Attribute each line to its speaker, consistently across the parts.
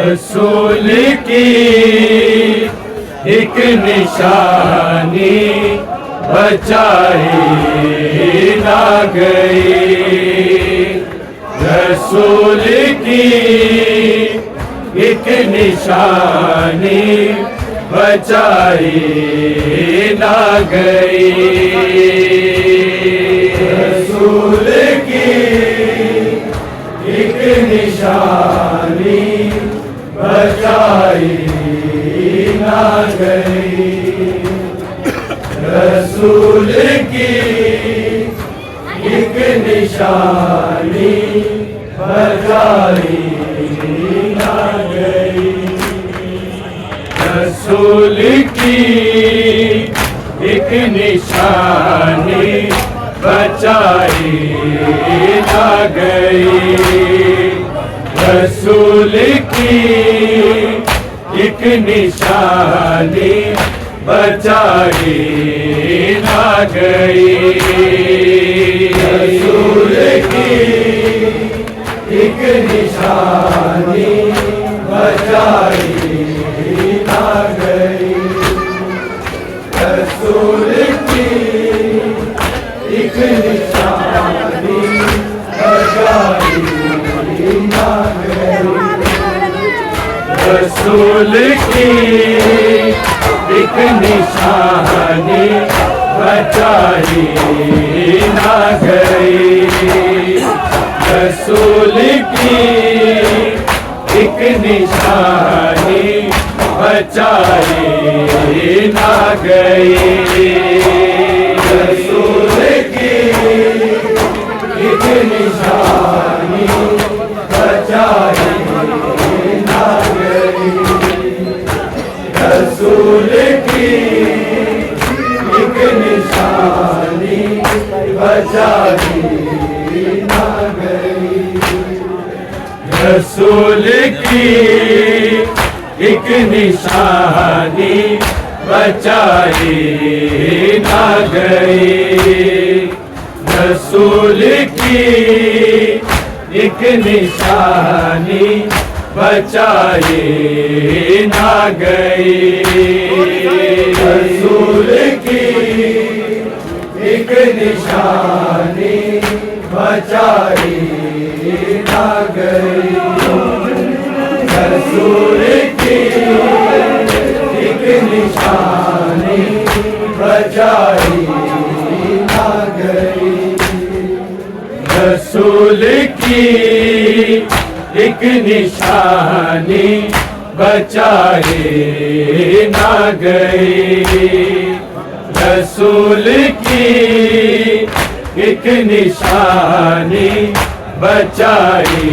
Speaker 1: रसूल की एक निशानी बचाई ना गई। रसूल की एक निशानी बचाई ना गई। रसूल की एक निशानी बचाई ना गई। रसूल की एक निशानी बचाई ना गई। रसूल की एक निशानी बचाई ना गई। रसूल की एक निशानी बचाई ना गई। रसूल की एक निशानी बचाई ना गई। रसूल की एक निशानी बचाई ना गई। रसूल की एक निशानी बचाई ना गई। रसूल की एक निशानी बचाई ना गई। रसूल की बचाई ना गई। रसूल की एक निशानी बचाई ना गई। रसूल की एक निशानी बचाई ना गई। रसूल की एक निशानी बचाई ना गई। रसूल की एक निशानी बचाई ना गई। रसूल की एक निशानी बचाई ना गई। रसूल की एक निशानी बचाई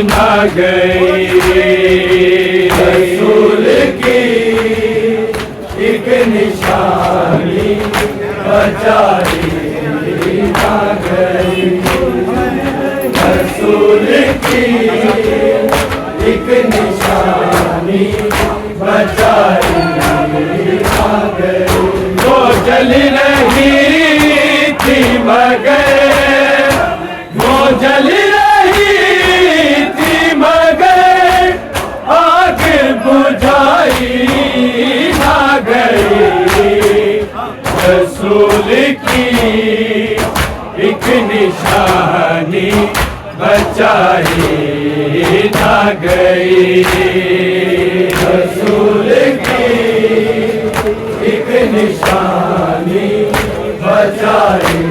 Speaker 1: ना गई। रसूल की एक निशानी बचाई ना गई। रसूल की एक निशानी बचाई ना गई। वो जल रही थी मगर, वो जल रही थी मगर आग बुझाई ना गई। रसूल की एक निशानी बचाई ना गई। रसूल की एक निशानी बचाई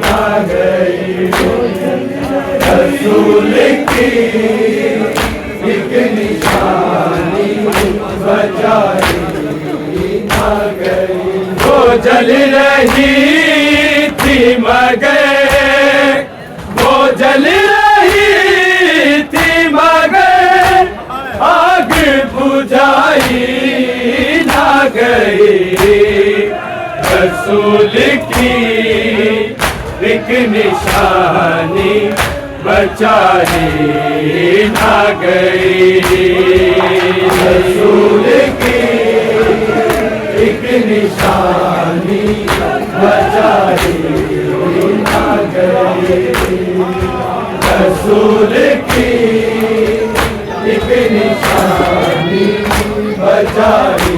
Speaker 1: ना गई। रसूल की एक निशानी बचाई ना गई। वो जल रही थी मगर, वो जल रही थी मगर आग बुझाई ना गई। रसूल की एक निशानी बचाई ना गई। रसूल की एक निशानी बचाई ना गई। रसूल की एक निशानी बचाई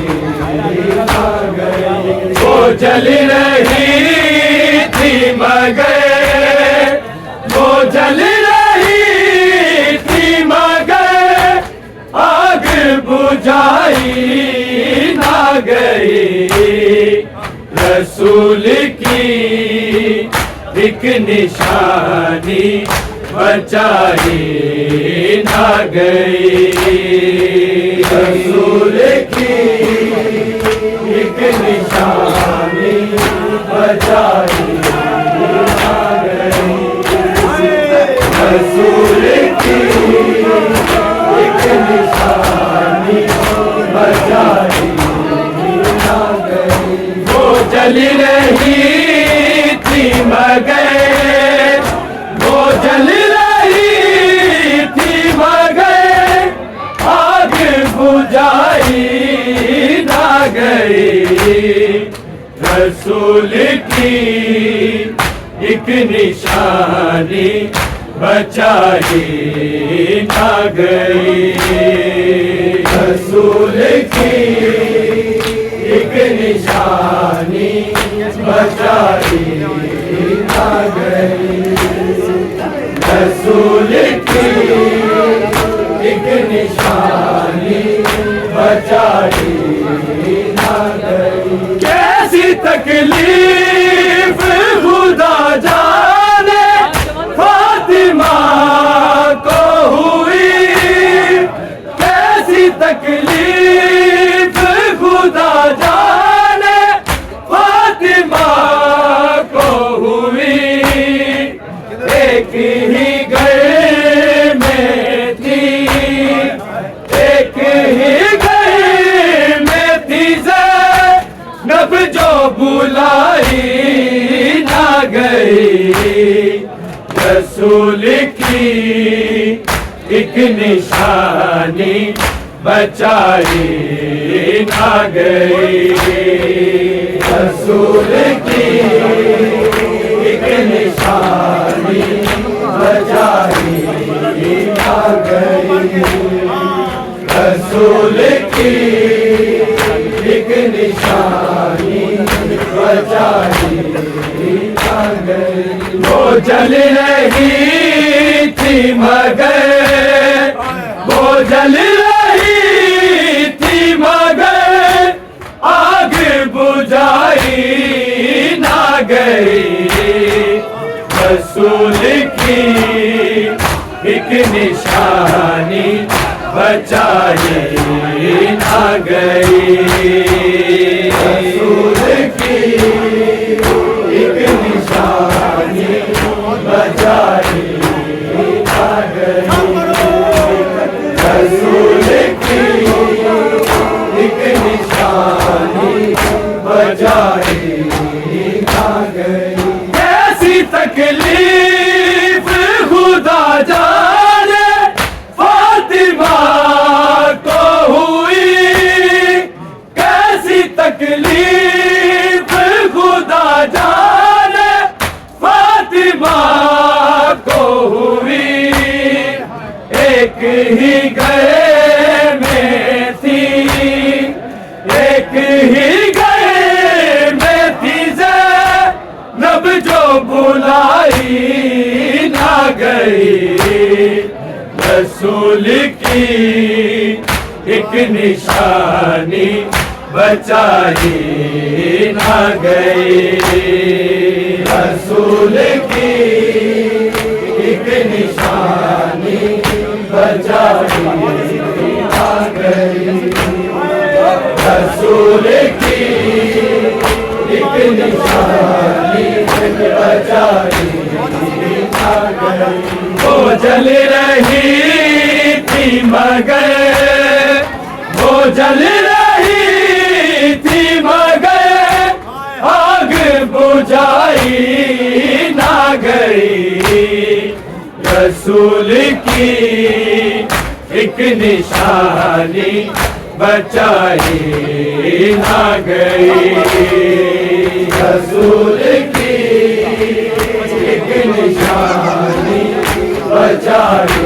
Speaker 1: ना गई। वो जल रही थी मगर, वो जल रही थी मगर आग बुझाई ना गई। रसूल की एक निशानी बचाई ना गई। रसूल की एक निशानी बचाई ना गई। रसूल की एक निशानी बचाई ना गई। वो जल रही थी मगर, वो जल रही थी मगर आग बुझाई ना गई। रसूल की एक निशानी बचाई ना गई। रसूल की एक निशानी बचाई ना गई। रसूल की एक निशानी बचाई ना गई। कैसी तकलीफ खुदा जाने फातिमा को हुई। कैसी तकलीफ खुदा जाने फातिमा को हुई। रसूल की एक निशानी बचाई ना गई। रसूल की एक निशानी बचाई ना गई। रसूल की एक निशानी बचाई ना गई। वो जल रही थी मगर, वो जल रही थी मगर आग बुझाई ना गई। रसूल की एक निशानी बचाई ना गई। रसूल की एक निशानी बचाई ना गई। रसूल की एक निशानी बचाई ना गई। कैसी तकलीफ खुदा जाने फातिमा को हुई। कैसी तकलीफ खुदा जाने फातिमा को हुई। एक ही गए में थी, एक ही गए में थी ज़ैनब जो बुलाई ना गई। रसूल की एक निशानी बचाई ना गई। रसूल की एक निशानी बचाई ना गई। रसूल की एक निशानी बचाई ना गई। वो जल रही थी मगर, वो जल रही थी मगर आग बुझाई ना गई। रसूल की एक निशानी बचाई ना गई। रसूल की एक निशानी बचाई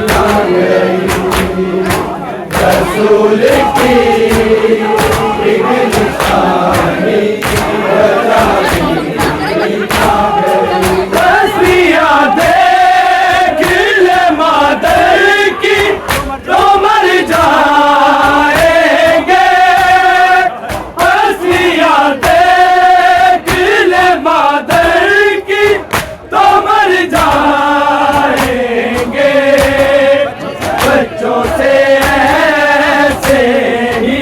Speaker 1: ना गई। रसूल की एक निशानी बचाई ना गई। तस्वीरें देख ले मादर की तो मर जाएंगे। तस्वीरें देख ले मादर की तो मर जाएंगे। बच्चों से ऐसे ही,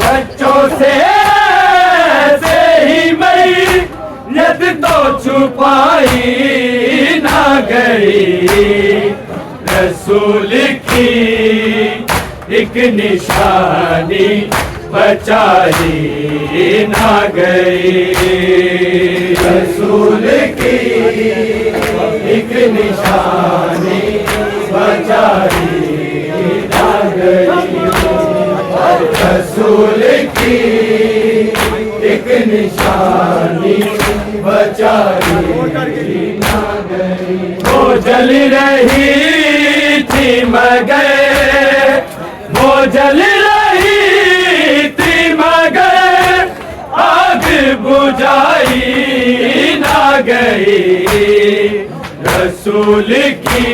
Speaker 1: बच्चों से ऐसे ही मैयत तो छुपाई ना गई। रसूल की एक निशानी बचाई ना गई। रसूल की एक निशानी बचाई ना गई। रसूल की एक निशानी बचाई ना गई। वो जल रही थी मगर, वो जल रही थी मगर आग बुझाई ना गई। रसूल की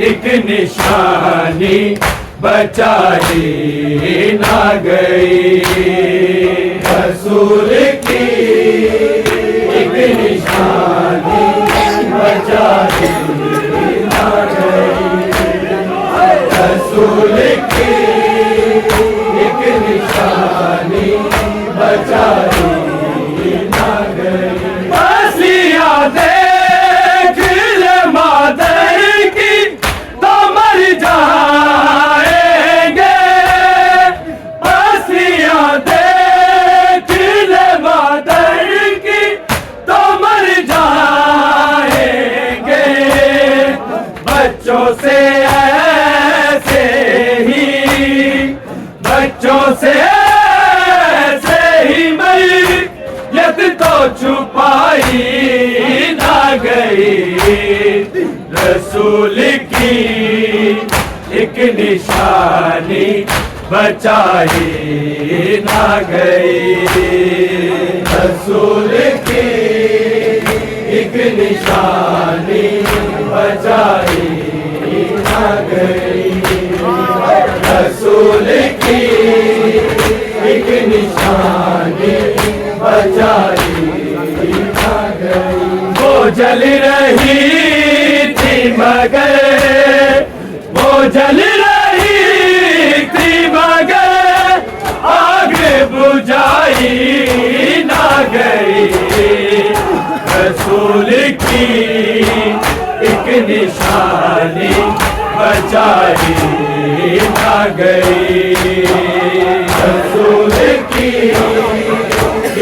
Speaker 1: एक निशानी बचाई ना गई। रसूल की एक निशानी बचाई ना गई। रसूल की एक निशानी बचाई ना गई। बसिया देख ले मादर की तो मर जाएंगे। बसिया देख ले मादर की तो छुपाई ना गई, रसूल की एक निशानी बचाई ना गई, रसूल की एक निशानी बचाई ना गई, रसूल की एक निशानी बचाई ना गई। वो जल रही थी मगर, वो जल रही थी मगर आग बुझाई ना गई, रसूल की एक निशानी बचाई ना गई, रसूल की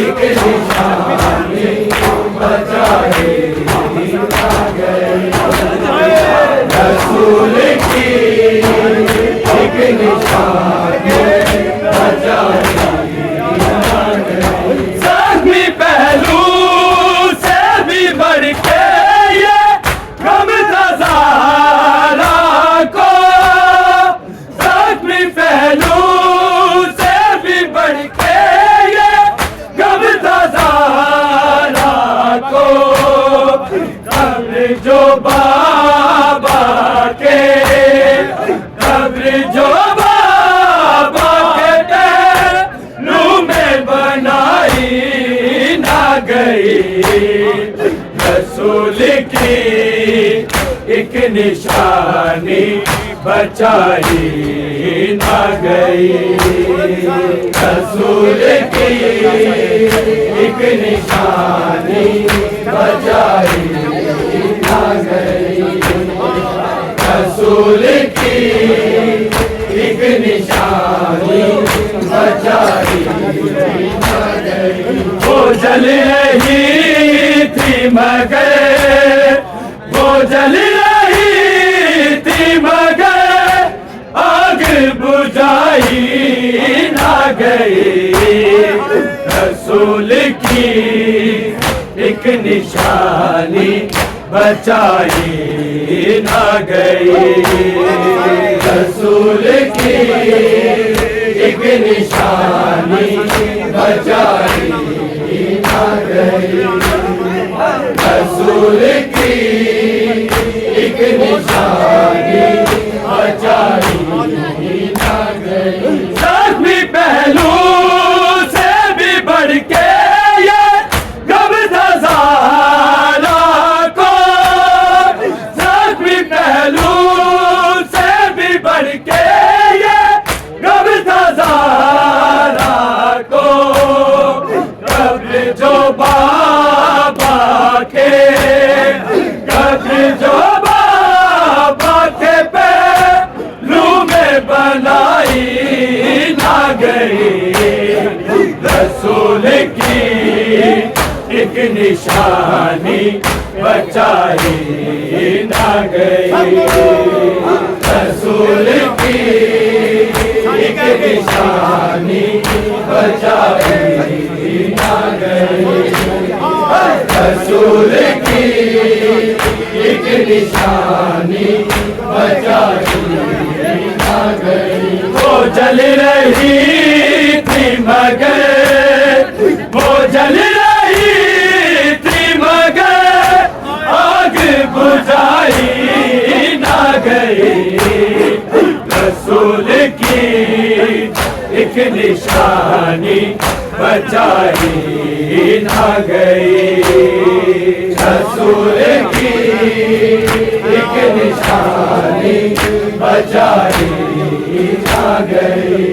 Speaker 1: एक निशानी बचाई ना गई, रसूल की एक निशानी बचाई ना गई। ज़ख्मी पहलू से भी बढ़ के ये गम था ज़ारा को, ज़ख्मी पहलू से भी बढ़ के ये गम था ज़ारा को, कब्र जो बाबा के, कब्र जो बाबा के पहलू में बनाई ना गई, रसूल की एक निशानी बचाई ना गई, रसूल की एक निशानी बचाई ना गई, रसूल की एक निशानी बचाई ना गई। वो जल रही थी मगर, वो जल रही थी मगर आग बुझाई ना गई, रसूल की एक निशानी बचाई ना गई, रसूल की एक निशानी बचाई ना गई, रसूल की एक निशानी बचाई ना गई। ज़ख्मी पहलू से भी बढ़ के ये गम था ज़ारा को, ज़ख्मी पहलू से भी बढ़ के ये गम था ज़ारा को, कब्र जो बाबा के, कब्र जो बाबा के पहलू में बनाई ना गई, रसूल की एक निशानी बचाई ना गई, रसूल की एक निशानी बचाई ना गई, रसूल की एक निशानी बचाई ना गई। वो जल रही थी मगर, वो जल रही थी मगर आग बुझाई ना गई, रसूल की एक निशानी बचाई ना गई, रसूल की एक निशानी बचाई ना गई,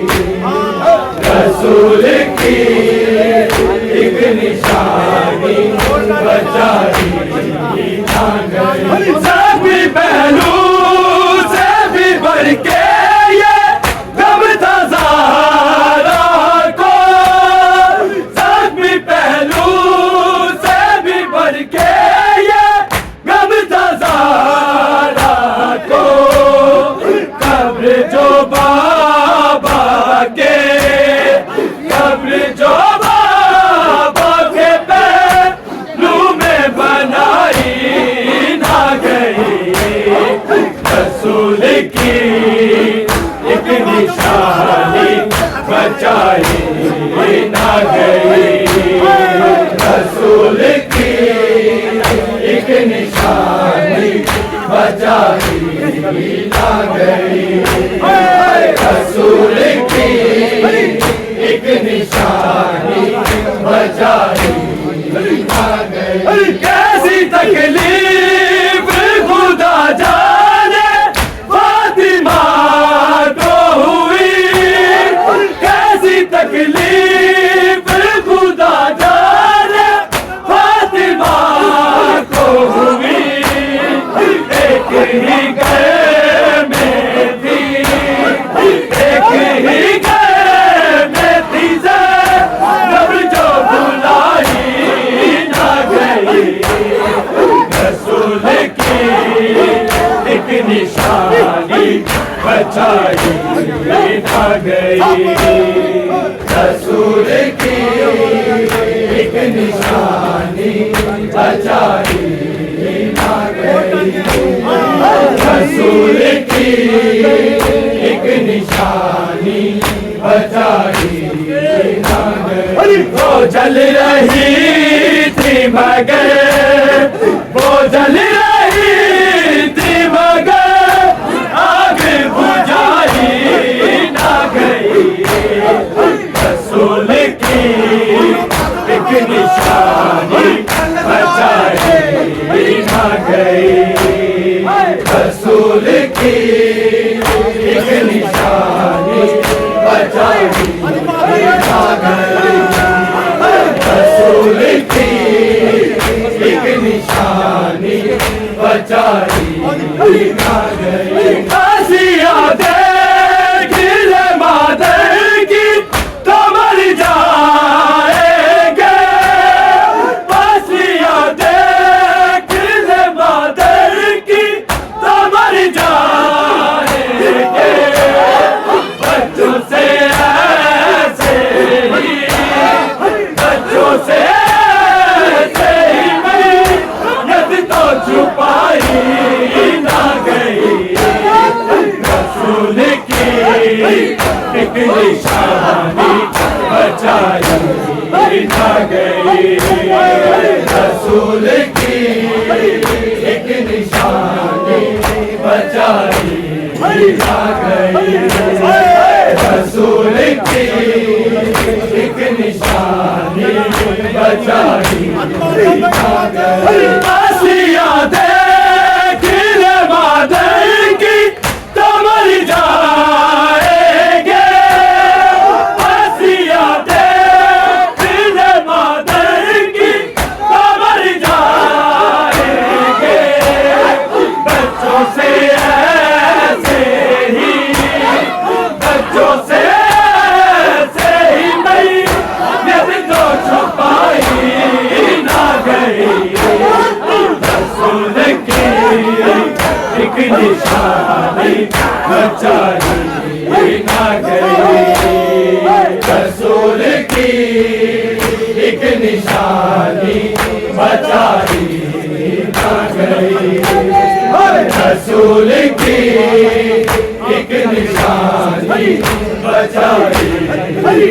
Speaker 1: रसूल की एक निशानी बचाई ना गई। ज़ख्मी पहलू से भी बढ़ के ये गम था ज़ारा को, ज़ख्मी पहलू से भी बढ़ के ये गम था ज़ारा को, कब्र जो बाबा के, कब्र जो बचाई ना गई। रसूल की एक निशानी बचाई ना गई। कैसी तकलीफ खुदा जाने फातिमा को हुई, कैसी तकलीफ खुदा जाने फातिमा को हुई। एक ही घर में थी, एक ही घर में थी ज़ैनब जो बुलाई ना गई। रसूल की एक निशानी बचाई ना गई। रसूल की एक निशानी बचाई ना गई। रसूल की एक निशानी बचाई ना गई। वो जल रही थी मगर, वो जल रही थी मगर आग बुझाई ना गई। रसूल की एक निशानी बचाई ना गई। रसूल की एक निशानी बचाई ना गई। रसूल की एक निशानी बचाई ना गई। आसिया देख ले मादर की तो मर जाएंगे। आसिया देख ले मादर की तो मर जाएंगे। बच्चों से ऐसे ही, बच्चों से ऐसे ही मैयत तो छुपाई ना गई। रसूल की एक निशानी बचाई ना गई। रसूल की एक निशानी बचाई ना गई। रसूल की एक निशानी बचाई ना गई। आसिया देख ले मादर की तो मर जाएंगे। आसिया देख ले मादर की तो मर जाएंगे। बच्चों से ऐसे ही, बच्चों से ऐसे ही मैयत तो छुपाई ना गई। रसूल की एक निशानी बचाई ना गई। रसूल की एक निशानी बचाई ना गई। रसूल की एक निशानी बचाई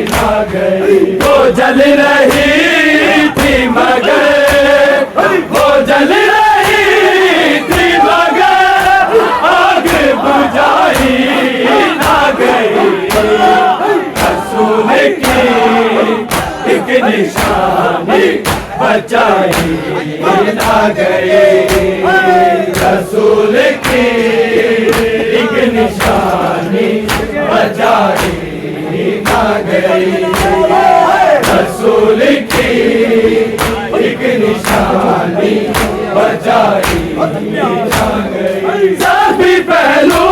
Speaker 1: ना गई। वो जल रही थी मगर, वो जल रही थी मगर आग बुझाई ना गई। रसूल की एक निशानी बचाई ना गई। रसूल की एक निशानी बचाई ना गई। रसूल की एक निशानी बचाई ना गई। सभी पहलू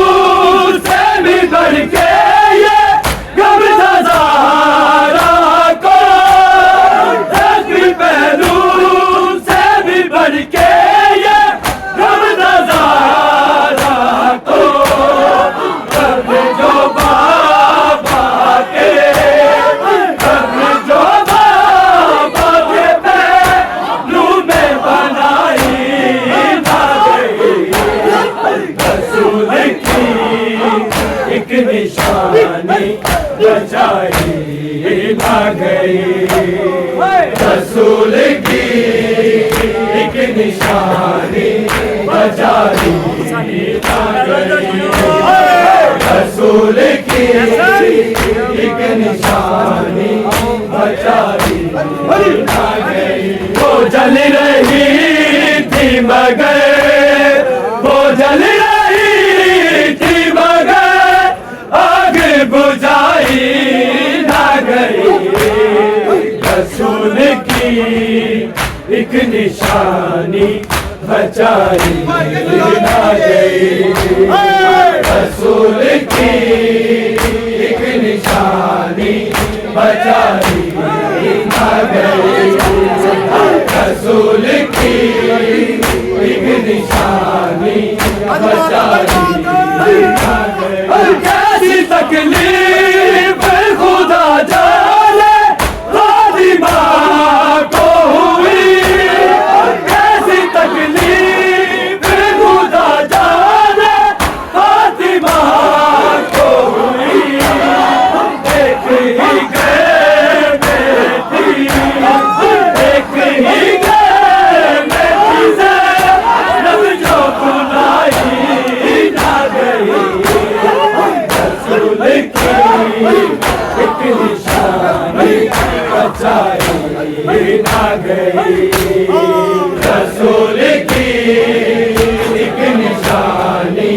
Speaker 1: से भी बढ़ के ये गम नजारा को, सभी पहलू से भी बढ़ के ये गम नजारा को। कब्र जो बाबा के, कब्र जो बाबा के पहलू में बनाई ना गई। रसूल की एक निशानी बचाई ना गई। रसूल की एक निशानी बचाई रसूल की एक निशानी बचाई ना गई। वो जल रही थी मगर, वो जल रही थी मगर आग बुझाई ना गई। रसूल की एक निशानी बचाई ना गई। रसूल की एक निशानी बचाई ना गई। रसूल की एक निशानी बचाई ना गई। कैसी तकलीफ खुदा जाने फातिमा को हुई। कैसी तकलीफ खुदा जाने फातिमा को हुई। एक ही घर में थी, एक ही घर में थी ज़ैनब जो बुलाई ना गई। रसूल की एक निशानी बचाई ना गई। रसूल की एक निशानी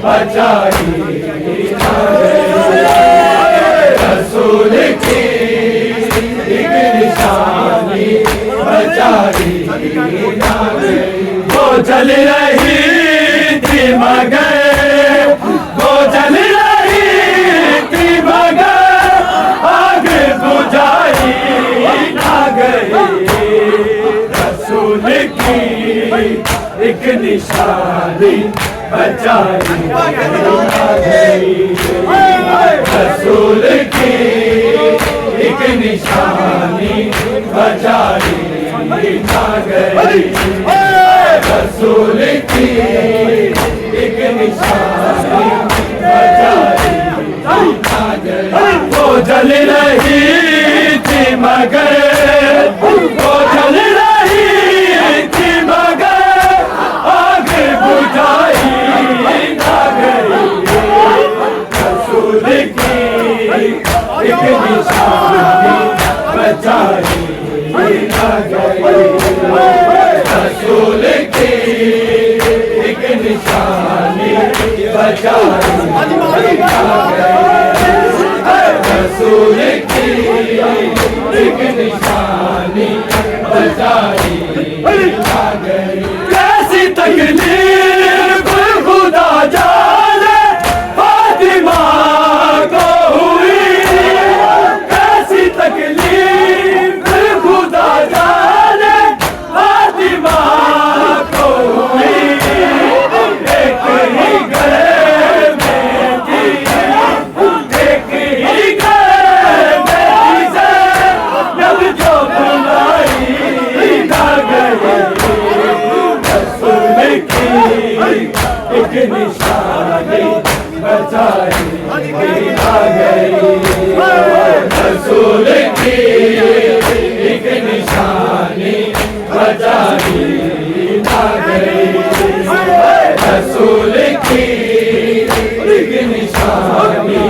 Speaker 1: बचाई ना गई। रसूल की एक निशानी बचाई ना गई। वो जल रही थी मगर, वो जल रही थी मगर आग बुझाई ना गई। रसूल की एक निशानी बचाई ना गई। रसूल की एक निशानी बचाई ना गई। रसूल की एक निशानी बचाई ना गई। वो जल रही थी मगर, वो जल रही थी मगर आग बुझाई ना गई। रसूल की एक निशानी बचाई ना गई। रसूल की एक निशानी बचाई ना गई। रसूल की एक निशानी बचाई ना गई। कैसी तकलीफ खुदा जाने फातिमा को हुई। कैसी तकलीफ खुदा जाने फातिमा को हुई। एक ही घर में थी, एक ही घर में थी ज़ैनब जो बुलाई ना गई। रसूल की एक निशानी बचाई ना गई। रसूल की एक निशानी बचाई ना गई। रसूल की एक निशानी